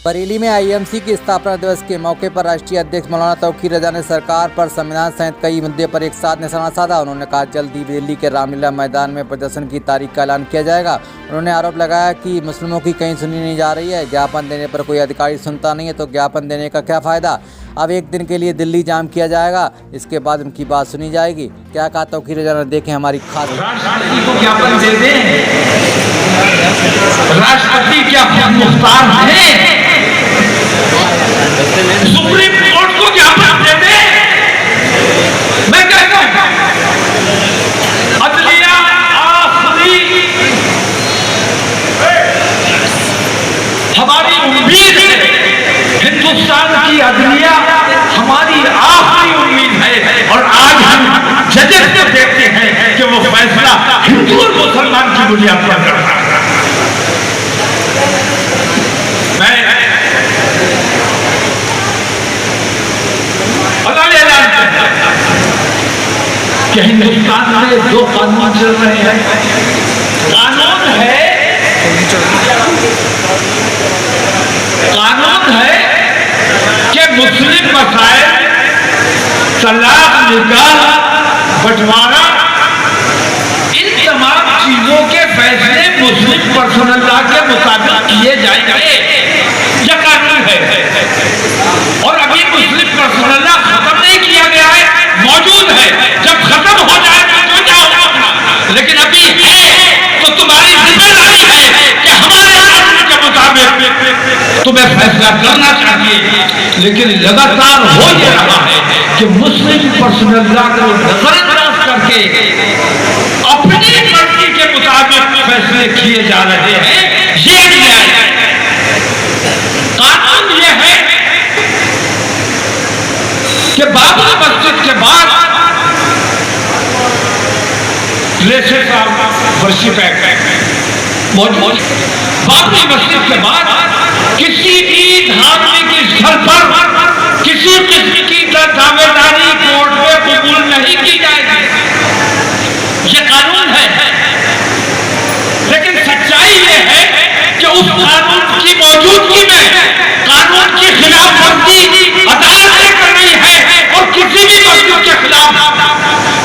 बरेली में आईएमसी की स्थापना दिवस के मौके पर राष्ट्रीय अध्यक्ष मौलाना तौकीर रजा ने सरकार पर संविधान सहित कई मुद्दे पर एक साथ निशाना साधा। उन्होंने कहा जल्द ही दिल्ली के रामलीला मैदान में प्रदर्शन की तारीख का ऐलान किया जाएगा। उन्होंने आरोप लगाया कि मुस्लिमों की कहीं सुनी नहीं जा रही है। ज्ञापन देने पर कोई अधिकारी सुनता नहीं है तो ज्ञापन देने का क्या फायदा। अब एक दिन के लिए दिल्ली जाम किया जाएगा, इसके बाद उनकी बात सुनी जाएगी। क्या कहा तौकीर रजा ने, देखें हमारी खास। राष्ट्रपति को ज्ञापन दे दें, राष्ट्रपति क्या खुद मुख्तार है? सुप्रीम कोर्ट को ज्ञापन दे दे। मैं कहता हूं अदलिया आखिरी हमारी उम्मीद है, हिंदुस्तान की अदलिया हमारी आखिरी उम्मीद है। और आज हम जजेस को देखते हैं कि वो फैसला हिंदू और मुसलमान की बुनियाद पर करता है। कि हिंदुस्तान में दो कानून चल रहे हैं। कानून है कि मुस्लिम मसाइल, तलाक, निकाह, बंटवारा, इन तमाम चीजों के फैसले मुस्लिम पर्सनल लॉ के मुताबिक किए जाएंगे। यह कानून है और अभी मुस्लिम पर्सनल लॉ खत्म नहीं किया गया है, मौजूद है। जब खत्म हो जाएगा तो जाओ, लेकिन अभी है तो तुम्हारी जिम्मेदारी है कि हमारे कानून के मुताबिक तुम्हें फैसला करना चाहिए। लेकिन लगातार हो ये रहा है कि मुस्लिम पर्सनल लॉ को नजरअंदाज करके अपनी मर्जी के मुताबिक फैसले किए जा रहे हैं। ये न्याय है। कानून ये है कि बाबरी मस्जिद के बाद लेसेस ऑफ वर्शिप एक्ट मौजूद। बाबरी मस्जिद के बाद किसी भी धार्मिक स्थल पर किसी किस्म की दावेदारी कोर्ट में कबूल नहीं की जाएगी। यह कानून है। लेकिन सच्चाई यह है कि उस कानून की मौजूदगी में कानून की खिलाफ वर्जी अदालतें कर रही है और किसी भी मस्जिद के खिलाफ,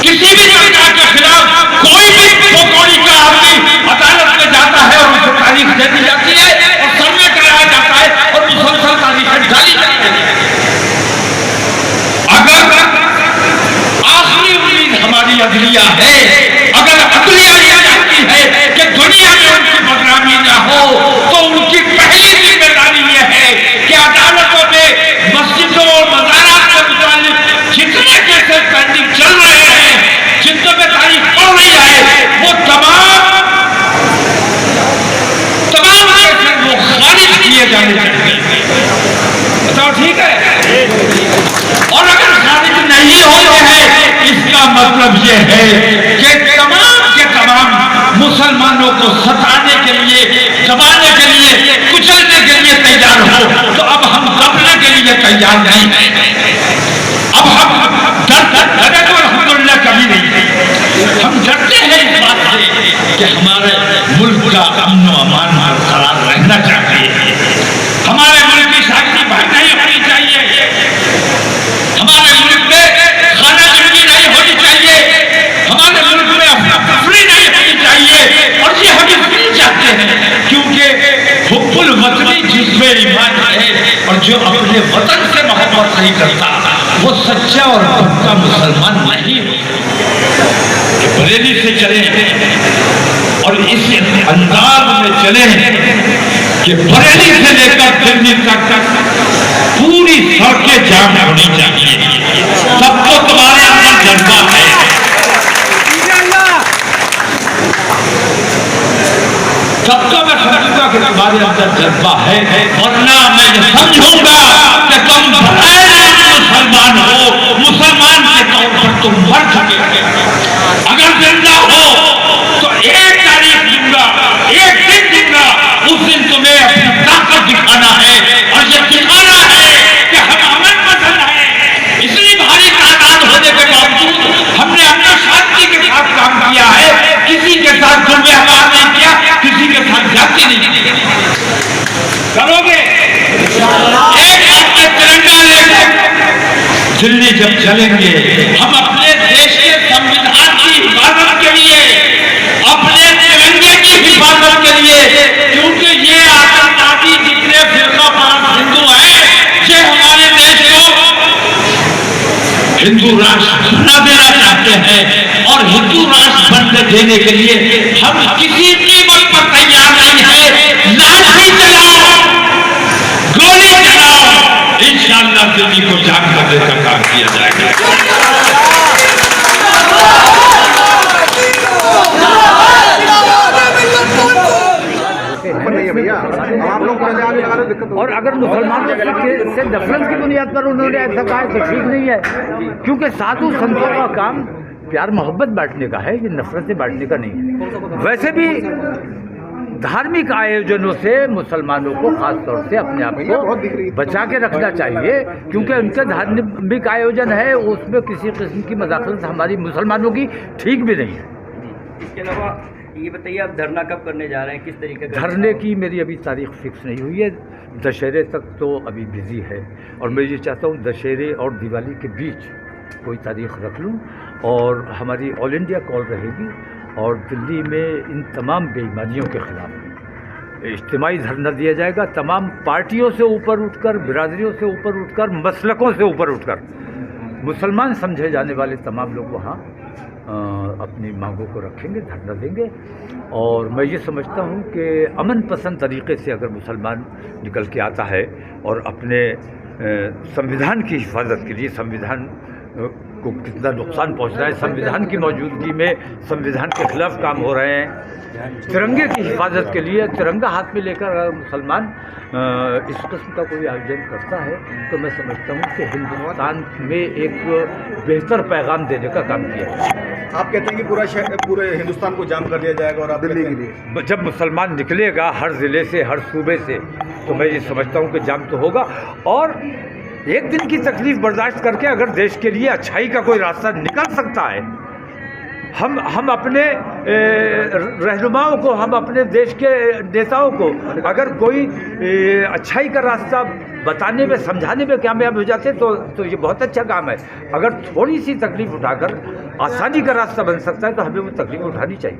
किसी भी सरकार के खिलाफ कोई भी कोई का आदमी अदालत में जाता है और उसे तारीख दे दी जाती है और सर्वे कराया जाता है और मुसलसल तारीखें डाली जाती है। अगर आखिरी उम्मीद हमारी अदलिया है, अगर अदलिया ये चाहती है कि दुनिया में उनकी बदनामी ना हो, तो उनकी पहली जिम्मेदारी यह है कि अदालतों में मस्जिदों और मज़ारात से मुताल्लिक जितने केसेस पेंडिंग चल रहे हैं, जितने में तारीख पड़ रही है, वो तमाम केसेस वो खारिज किए जाने चाहिए। बताओ ठीक है? और अगर खारिज नहीं होते हैं, इसका मतलब ये है कि तमाम के तमाम मुसलमानों को सताने के लिए, दबाने के लिए, कुचलने के लिए तैयार हो, तो अब हम दबने के लिए तैयार नहीं हैं। अब हम डरे तो अल्हम्दुलिल्लाह कभी नहीं। हम डरते हैं इस बात से कि हमारे मुल्क का अमन व अमान बरकरार रहना चाहिए, हमारे मुल्क की शांति भंग नहीं होनी चाहिए, हमारे मुल्क में खाना जंगी नहीं होनी चाहिए, हमारे मुल्क में अपना तफरी नहीं होनी चाहिए। और ये हम इसलिए चाहते हैं क्योंकि हुब्बुल वतनी जिसमें ईमान है और जो अपने वतन से मोहब्बत नहीं करता वो सच्चा और पक्का मुसलमान नहीं है। बरेली से चले और इस अंदाज में चले कि बरेली से लेकर दिल्ली तक पूरी सड़कें जाम होनी चाहिए। सबको तुम्हारे अंदर जज्बा है, सबको मैं समझूंगा कि तुम्हारे अंदर जज्बा है, वरना मैं ये समझूंगा कि तुम मुसलमान हो, मुसलमान के तौर पर तुम मर चुके। अगर जिंदा हो तो एक तारीख दूंगा, एक दिन दूंगा, उस दिन तुम्हें अपनी ताकत दिखाना है और ये दिखाना है कि हम अमन पसंद है। इसलिए भारी तादाद होने के बावजूद हमने अपना शांति के साथ काम किया है, किसी के साथ दुर्व्यवहार नहीं किया, किसी के साथ जाति नहीं की। करोगे जब चलेंगे, हम अपने देश के संविधान की हिफाजत के लिए, अपने तिरंगे की हिफाजत के लिए, क्योंकि ये आतंकवादी जितने फिरकापरस्त हिंदू हैं, ये हमारे देश को हिंदू राष्ट्र बना देना चाहते हैं, और हिंदू राष्ट्र बनने देने के लिए हम किसी कीमत पर तैयार नहीं है। लाठी चलाओ, गोली चलाओ, इंशाअल्लाह दिल्ली को जाग करने का काम किया जाएगा। और अगर मुसलमानों से नफरत की बुनियाद पर उन्होंने ऐसा कहा है तो ठीक नहीं है, क्योंकि साधु संतों का काम प्यार मोहब्बत बांटने का है, ये नफरतें बांटने का नहीं है। वैसे भी धार्मिक आयोजनों से मुसलमानों को खास तौर से अपने आप को बचा के रखना चाहिए, क्योंकि उनके धार्मिक आयोजन है, उसमें किसी किस्म की मदाखलत हमारी मुसलमानों की ठीक भी नहीं है। इसके अलावा ये बताइए, आप धरना कब करने जा रहे हैं, किस तरीके का धरने की मेरी अभी तारीख फिक्स नहीं हुई है। दशहरे तक तो अभी बिजी है, और मैं ये चाहता हूँ दशहरे और दिवाली के बीच कोई तारीख रख लूँ, और हमारी ऑल इंडिया कॉल रहेगी, और दिल्ली में इन तमाम बेईमानियों के ख़िलाफ़ इज्तिमाई धरना दिया जाएगा। तमाम पार्टियों से ऊपर उठकर, बिरादरियों से ऊपर उठकर, मसलकों से ऊपर उठकर मुसलमान समझे जाने वाले तमाम लोग वहाँ अपनी मांगों को रखेंगे, धरना देंगे। और मैं ये समझता हूँ कि अमन पसंद तरीक़े से अगर मुसलमान निकल के आता है और अपने संविधान की हिफाजत के लिए, संविधान को कितना नुकसान पहुँच रहा है, संविधान की मौजूदगी में संविधान के खिलाफ काम हो रहे हैं, तिरंगे की हिफाजत के लिए तिरंगा हाथ में लेकर अगर मुसलमान इस किस्म का कोई आयोजन करता है, तो मैं समझता हूँ कि हिंदुस्तान में एक बेहतर पैगाम देने का काम किया है। आप कहते हैं कि पूरे हिंदुस्तान को जाम कर दिया जाएगा, और आप दिल्ली के लिए जब मुसलमान निकलेगा हर ज़िले से, हर सूबे से, तो मैं ये समझता हूँ कि जाम तो होगा। और एक दिन की तकलीफ बर्दाश्त करके अगर देश के लिए अच्छाई का कोई रास्ता निकल सकता है, हम अपने रहनुमाओं को, हम अपने देश के नेताओं को अगर कोई अच्छाई का रास्ता बताने में, समझाने में कामयाब हो जाते तो ये बहुत अच्छा काम है। अगर थोड़ी सी तकलीफ उठाकर आसानी का रास्ता बन सकता है तो हमें वो तकलीफ उठानी चाहिए।